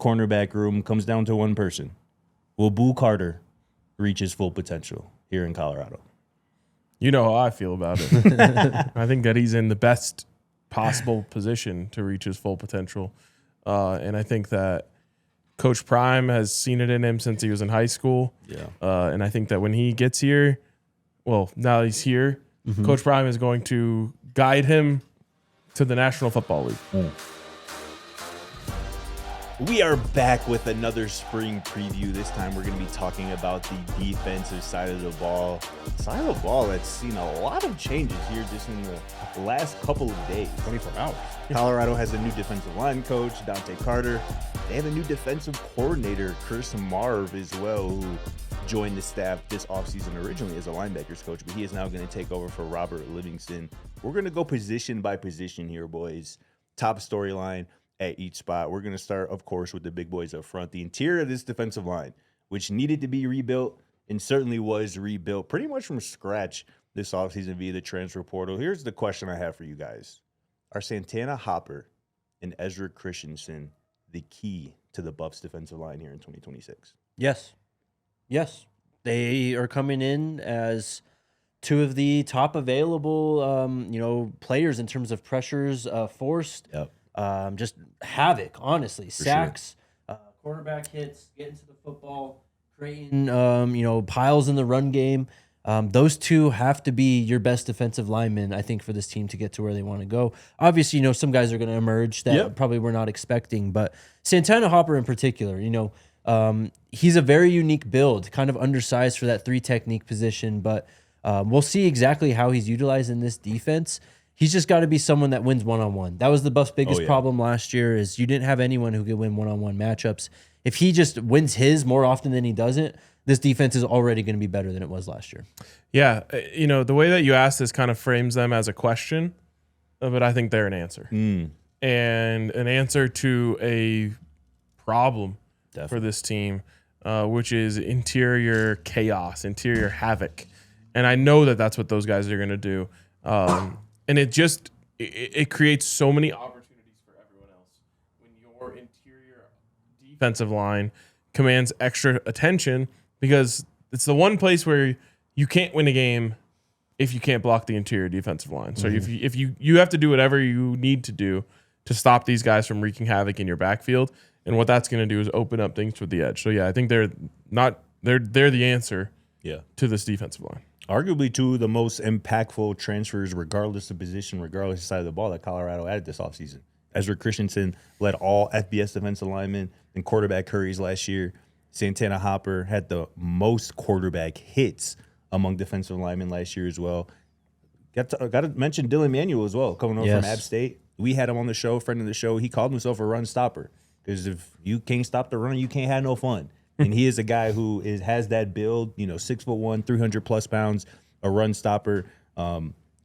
cornerback room comes down to one person. Will Boo Carter reach his full potential here in Colorado? You know how I feel about it. I think that he's in the best possible position to reach his full potential. And I think that Coach Prime has seen it in him since he was in high school. Yeah. And I think that when he gets here, well, now he's here, Coach Prime is going to guide him to the National Football League. We are back with another spring preview. This time we're going to be talking about the defensive side of the ball. Side of the ball that's seen a lot of changes here just in the last couple of days. 24 hours. Colorado has a new defensive line coach, Dante Carter. They have a new defensive coordinator, Chris Marve, as well, who joined the staff this offseason originally as a linebackers coach, but he is now going to take over for Robert Livingston. We're going to go position by position here, boys. Top storyline at each spot. We're going to start, of course, with the big boys up front. The interior of this defensive line, which needed to be rebuilt and certainly was rebuilt pretty much from scratch this offseason via the transfer portal. Here's the question I have for you guys. Are Santana Hopper and Ezra Christensen the key to the Buffs defensive line here in 2026? Yes. They are coming in as two of the top available, players in terms of pressures forced. Yep. Just havoc, honestly. For Sacks, quarterback hits, getting to the football, creating, piles in the run game. Those two have to be your best defensive linemen, I think, for this team to get to where they want to go. Obviously, some guys are going to emerge that probably we're not expecting, but Santana Hopper in particular, he's a very unique build, kind of undersized for that 3 technique position, but we'll see exactly how he's utilized in this defense. He's just got to be someone that wins one-on-one. That was the Buffs' biggest problem last year is you didn't have anyone who could win one-on-one matchups. If he just wins his more often than he doesn't, this defense is already going to be better than it was last year. Yeah, the way that you asked this kind of frames them as a question, but I think they're an answer. And an answer to a problem for this team, which is interior chaos, interior havoc. And I know that that's what those guys are going to do. And it creates so many opportunities for everyone else when your interior defensive line commands extra attention, because it's the one place where you can't win a game if you can't block the interior defensive line. So if you have to do whatever you need to do to stop these guys from wreaking havoc in your backfield, and what that's going to do is open up things with the edge. So yeah, I think they're the answer to this defensive line. Arguably two of the most impactful transfers, regardless of position, regardless of side of the ball, that Colorado added this offseason. Ezra Christensen led all FBS defensive linemen in quarterback hurries last year. Santana Hopper had the most quarterback hits among defensive linemen last year as well. Got to mention Dylan Manuel as well, coming over from App State. We had him on the show, friend of the show. He called himself a run stopper because if you can't stop the run, you can't have no fun. And he is a guy who has that build, 6'1", 300+ pounds, a run stopper,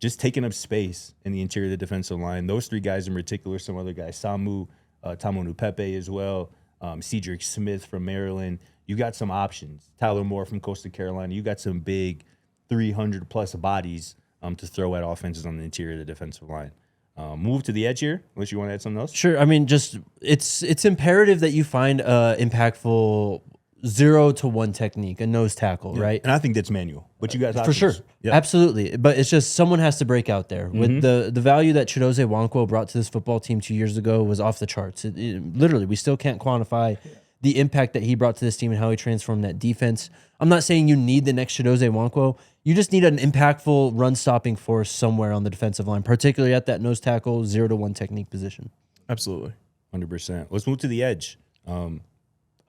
just taking up space in the interior of the defensive line. Those 3 guys in particular, some other guys, Samu Nupepe as well, Cedric Smith from Maryland. You got some options. Tyler Moore from Coastal Carolina. You got some big 300+ bodies to throw at offenses on the interior of the defensive line. Move to the edge here, unless you want to add something else. Sure. I mean, it's imperative that you find impactful 0-1 technique, a nose tackle, right? And I think that's Manuel. But you guys for sure, absolutely. But it's just someone has to break out there. With the value that Chidozie Nwankwo brought to this football team 2 years ago was off the charts. Literally, we still can't quantify the impact that he brought to this team and how he transformed that defense. I'm not saying you need the next Chidozie Nwankwo. You just need an impactful run-stopping force somewhere on the defensive line, particularly at that nose tackle 0-1 technique position. Absolutely. 100%. Let's move to the edge.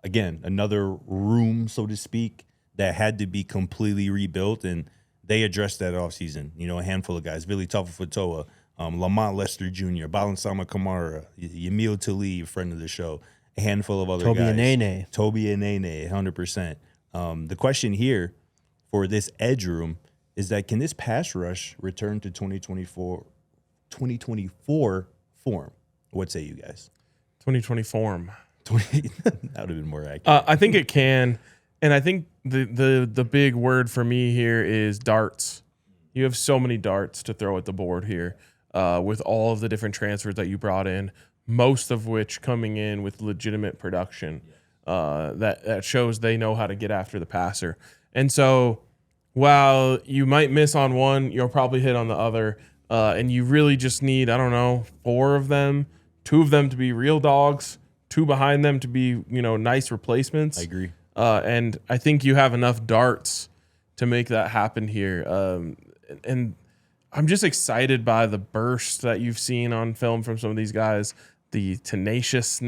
Again, another room, so to speak, that had to be completely rebuilt, and they addressed that offseason. A handful of guys, Billy Taufafatoa, Lamont Lester Jr., Balansama Kamara, Yamil Talib, friend of the show, a handful of other guys. Toby Anene, 100%. The question here for this edge room is that can this pass rush return to 2024 form? What say you guys? 2020 form. That would have been more accurate. I think it can, and I think the big word for me here is darts. You have so many darts to throw at the board here with all of the different transfers that you brought in, most of which coming in with legitimate production that shows they know how to get after the passer. And so while you might miss on one, you'll probably hit on the other. And you really just need, 4 of them, 2 of them to be real dogs, 2 behind them to be, nice replacements. I agree. And I think you have enough darts to make that happen here. And I'm just excited by the burst that you've seen on film from some of these guys, the tenacity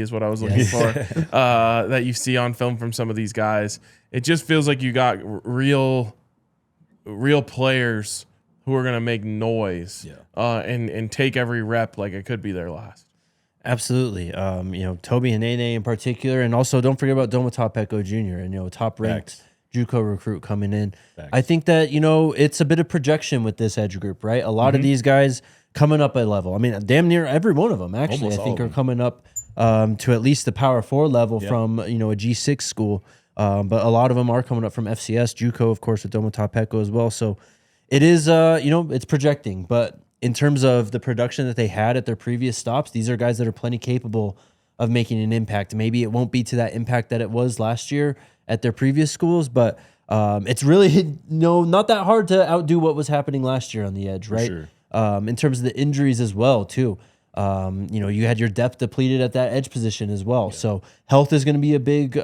is what I was looking for, that you see on film from some of these guys. It just feels like you got real players who are going to make noise and take every rep like it could be their last. Absolutely. Toby Hanene in particular, and also don't forget about Domata Jr. and, top-ranked JUCO recruit coming in. Facts. I think that, it's a bit of projection with this edge group, right? A lot of these guys coming up a level. I mean, damn near every one of them, actually, Almost I think all are of them. coming up to at least the Power 4 level from, a G6 school. But a lot of them are coming up from FCS, JUCO, of course, with Domata as well. So it is, it's projecting, but in terms of the production that they had at their previous stops, these are guys that are plenty capable of making an impact. Maybe it won't be to that impact that it was last year at their previous schools, but it's really not that hard to outdo what was happening last year on the edge, right? sure. In terms of the injuries as well, too. You had your depth depleted at that edge position as well. So health is going to be a big,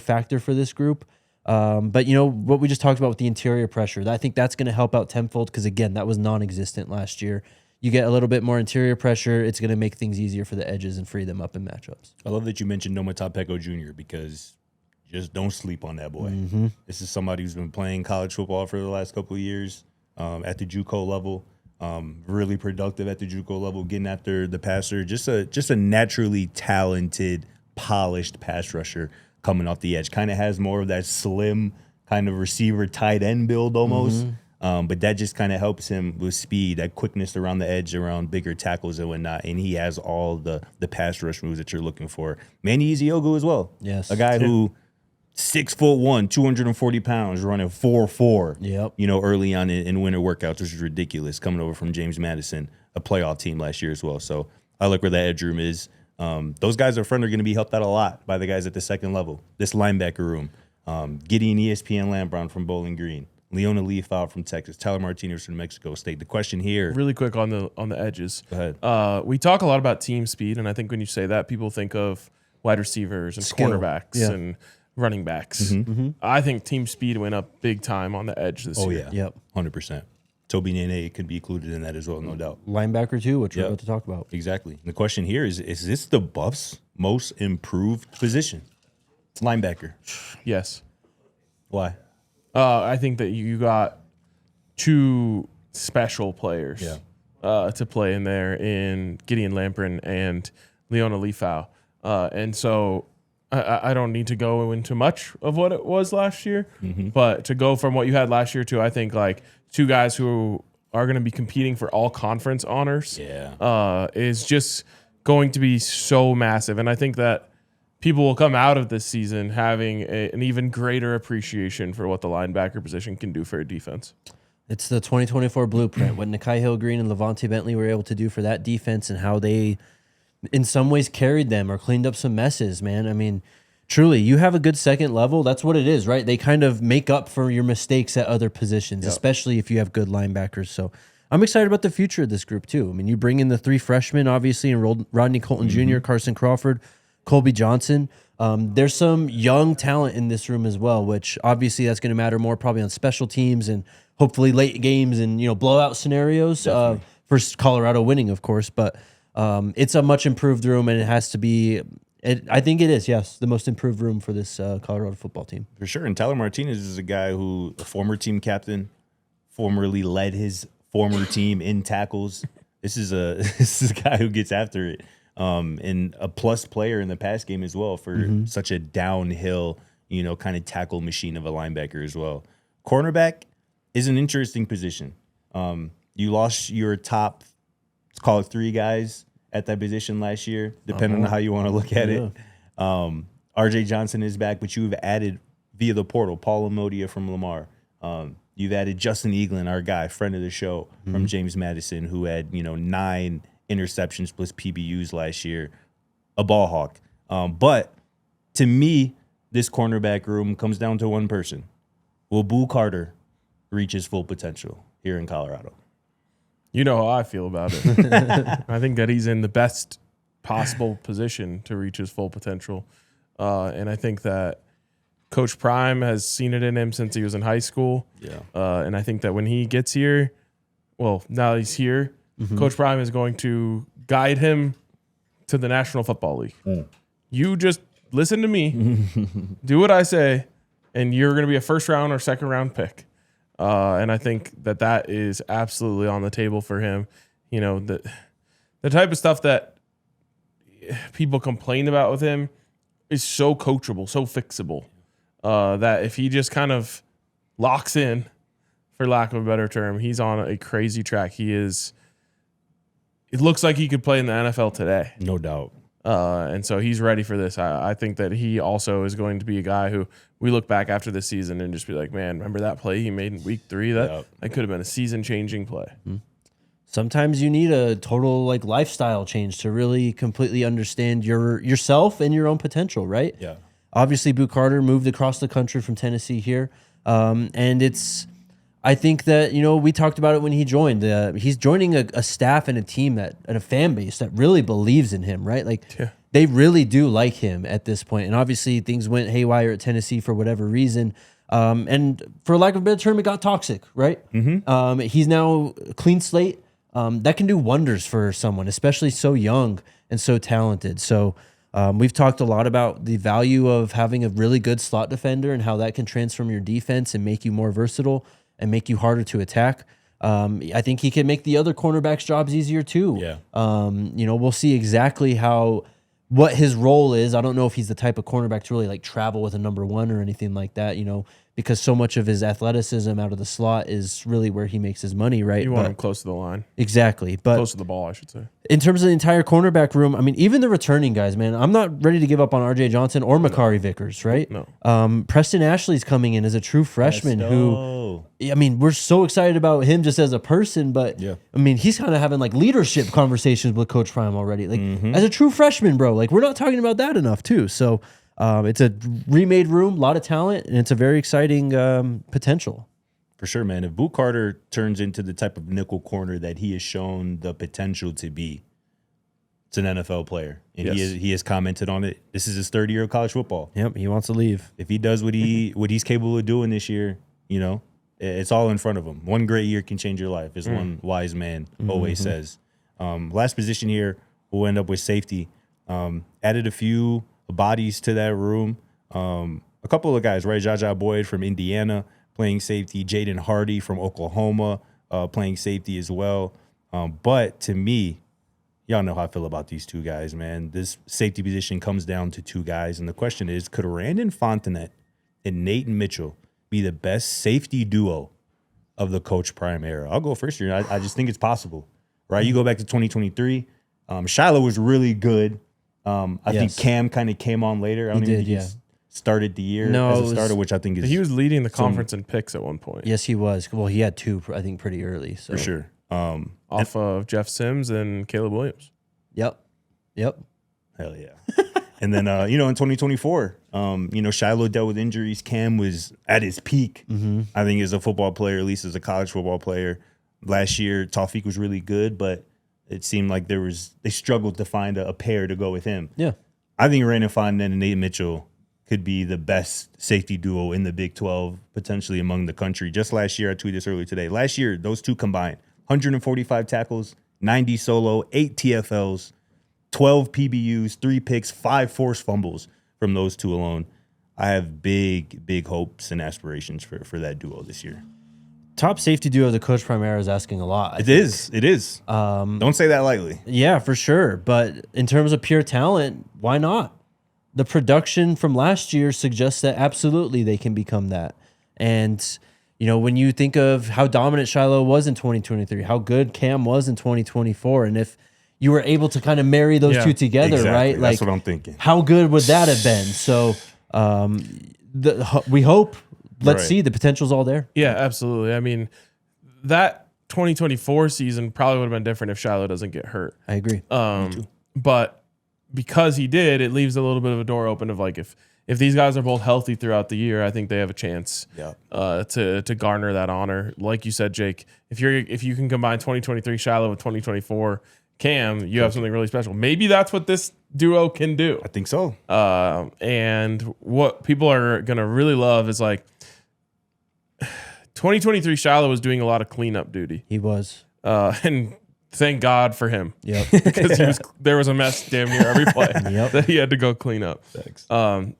factor for this group. But what we just talked about with the interior pressure, I think that's going to help out tenfold because, again, that was non-existent last year. You get a little bit more interior pressure, it's going to make things easier for the edges and free them up in matchups. I love that you mentioned Domata Jr. because just don't sleep on that boy. This is somebody who's been playing college football for the last couple of years at the JUCO level. Really productive at the JUCO level, getting after the passer. Just a naturally talented, polished pass rusher coming off the edge. Kind of has more of that slim kind of receiver tight end build almost. But that just kind of helps him with speed, that quickness around the edge, around bigger tackles and whatnot. And he has all the pass rush moves that you're looking for. Manny Iziogu as well. Yes. A guy who 6'1", 240 pounds, running 4.4. Yep. Early on in winter workouts, which is ridiculous. Coming over from James Madison, a playoff team last year as well. So I like where that edge room is. Those guys up front are going to be helped out a lot by the guys at the second level. This linebacker room, Gideon ESPN Lambron from Bowling Green, Leona Leafout from Texas, Tyler Martinez from Mexico State. The question here, Really quick on the edges. Go ahead. We talk a lot about team speed, and I think when you say that, people think of wide receivers and Skill. cornerbacks and running backs. I think team speed went up big time on the edge this year. yeah, Yep. 100%. Toby Nene could be included in that as well, no doubt. Linebacker, too, which we're Yep. about to talk about. Exactly. And the question here is this the Buffs' most improved position? Linebacker. Yes. Why? I think that you got 2 special players to play in there in Gideon Lamprin and Leona Leafau. And so I don't need to go into much of what it was last year, but to go from what you had last year to, I think, like 2 guys who are going to be competing for all conference honors is just going to be so massive. And I think that people will come out of this season having an even greater appreciation for what the linebacker position can do for a defense. It's the 2024 blueprint, what Nakai Hill-Green and Levante Bentley were able to do for that defense and how they, in some ways, carried them or cleaned up some messes, man. I mean, truly, you have a good second level. That's what it is, right? They kind of make up for your mistakes at other positions, especially if you have good linebackers. So I'm excited about the future of this group, too. I mean, you bring in the 3 freshmen, obviously, and Rodney Colton Jr., Carson Crawford, Colby Johnson. There's some young talent in this room as well, which obviously that's going to matter more probably on special teams and hopefully late games and blowout scenarios for Colorado winning, of course. But it's a much improved room, and it has to be. I think it is, yes, the most improved room for this Colorado football team. For sure. And Tyler Martinez is a guy who, a former team captain, formerly led his former team in tackles. This is a guy who gets after it. And a plus player in the pass game as well for such a downhill, kind of tackle machine of a linebacker as well. Cornerback is an interesting position. You lost your top, let's call it 3 guys at that position last year, depending on how you want to look at it. RJ Johnson is back, but you've added via the portal, Paul Amodia from Lamar. You've added Justin Eaglin, our guy, friend of the show from James Madison, who had, 9 interceptions plus PBUs last year. A ball hawk. But to me, this cornerback room comes down to one person. Will Boo Carter reach his full potential here in Colorado? You know how I feel about it. I think that he's in the best possible position to reach his full potential. And I think that Coach Prime has seen it in him since he was in high school. Yeah. And I think that when he gets here, well, now he's here, Coach Prime is going to guide him to the National Football League. You just listen to me, do what I say, and you're going to be a first round or second round pick. And I think that is absolutely on the table for him. You know, the type of stuff that people complain about with him is so coachable, so fixable, that if he just kind of locks in, for lack of a better term, he's on a crazy track. It looks like he could play in the NFL today. No doubt. And so he's ready for this. I think that he also is going to be a guy who we look back after this season and just be like, man, remember that play he made in week 3? That could have been a season-changing play. Sometimes you need a total like lifestyle change to really completely understand yourself and your own potential, right? Yeah. Obviously, Boo Carter moved across the country from Tennessee here, and I think that, you know, we talked about it when he joined. He's joining a staff and a team and a fan base that really believes in him, right? Like, they really do like him at this point. And obviously, things went haywire at Tennessee for whatever reason. And for lack of a better term, it got toxic, right? He's now a clean slate. That can do wonders for someone, especially so young and so talented. So we've talked a lot about the value of having a really good slot defender and how that can transform your defense and make you more versatile and make you harder to attack. I think he can make the other cornerbacks' jobs easier too. Yeah. You know, we'll see exactly what his role is. I don't know if he's the type of cornerback to really like travel with a number 1 or anything like that, you know, because so much of his athleticism out of the slot is really where he makes his money, right? You want him close to the line. Exactly. But close to the ball, I should say. In terms of the entire cornerback room, I mean, even the returning guys, man, I'm not ready to give up on RJ Johnson or Makari Vickers, right? No. Preston Ashley's coming in as a true freshman who, I mean, we're so excited about him just as a person, but I mean, he's kind of having like leadership conversations with Coach Prime already. Like as a true freshman, bro, like we're not talking about that enough too. So it's a remade room, a lot of talent, and it's a very exciting potential. For sure, man. If Boo Carter turns into the type of nickel corner that he has shown the potential to be, it's an NFL player. And he has commented on it. This is his 3rd year of college football. Yep, he wants to leave. If he does what he's capable of doing this year, you know, it's all in front of him. One great year can change your life, as one wise man always says. Last position here, we'll end up with safety. Added a few bodies to that room. A couple of guys, right? Jaja Boyd from Indiana playing safety. Jaden Hardy from Oklahoma playing safety as well. But to me, y'all know how I feel about these two guys, man. This safety position comes down to 2 guys. And the question is, could Randon Fontenette and Nathan Mitchell be the best safety duo of the Coach Prime era? I'll go first here. I just think it's possible, right? You go back to 2023. Shiloh was really good. I think Cam kind of came on later. I don't even think he started the year as a starter, which I think is... He was leading the conference in picks at one point. Yes, he was. Well, he had 2, I think, pretty early. So. For sure. Off of Jeff Sims and Caleb Williams. Yep. Hell yeah. And then, in 2024, Shiloh dealt with injuries. Cam was at his peak, I think, as a football player, at least as a college football player. Last year, Tawfiq was really good, but it seemed like they struggled to find a pair to go with him. Yeah. I think Randon Fontenette and Nate Mitchell could be the best safety duo in the Big 12, potentially among the country. Just last year, I tweeted this earlier today. Last year, those two combined, 145 tackles, 90 solo, 8 TFLs, 12 PBUs, 3 picks, 5 forced fumbles from those two alone. I have big, big hopes and aspirations for that duo this year. Top safety duo of the Coach Prime era is asking a lot. It is. Don't say that lightly. Yeah, for sure. But in terms of pure talent, why not? The production from last year suggests that absolutely they can become that. And, when you think of how dominant Shiloh was in 2023, how good Cam was in 2024, and if you were able to kind of marry those two together, exactly. right? That's what I'm thinking. How good would that have been? So we hope. Let's see. The potential's all there. Yeah, absolutely. I mean, that 2024 season probably would have been different if Shiloh doesn't get hurt. I agree. But because he did, it leaves a little bit of a door open of like if these guys are both healthy throughout the year, I think they have a chance to garner that honor. Like you said, Jake, if you can combine 2023 Shiloh with 2024 Cam, you have something really special. Maybe that's what this duo can do. I think so. And what people are going to really love is like 2023 Shiloh was doing a lot of cleanup duty. He was. And thank God for him. Yep. Because there was a mess damn near every play that he had to go clean up. Thanks. I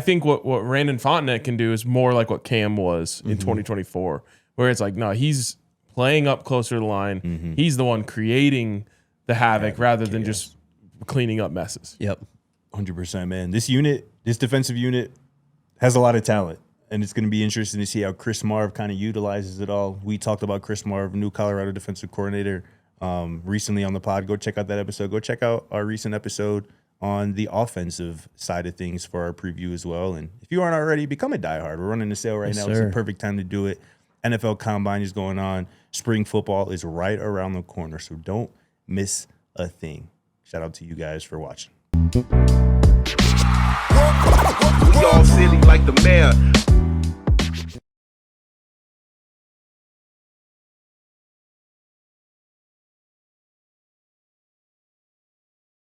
think what Randon Fontenette can do is more like what Cam was in 2024, where it's like, no, he's playing up closer to the line. He's the one creating the havoc rather than just cleaning up messes. Yep. 100%, man. This defensive unit has a lot of talent, and it's going to be interesting to see how Chris Marve kind of utilizes it all. We talked about Chris Marve, new Colorado defensive coordinator, recently on the pod. Go check out that episode. Go check out our recent episode on the offensive side of things for our preview as well. And if you aren't already, become a diehard. We're running a sale right now. It's the perfect time to do it. NFL Combine is going on. Spring football is right around the corner, so don't miss a thing. Shout out to you guys for watching. We all silly like the mayor.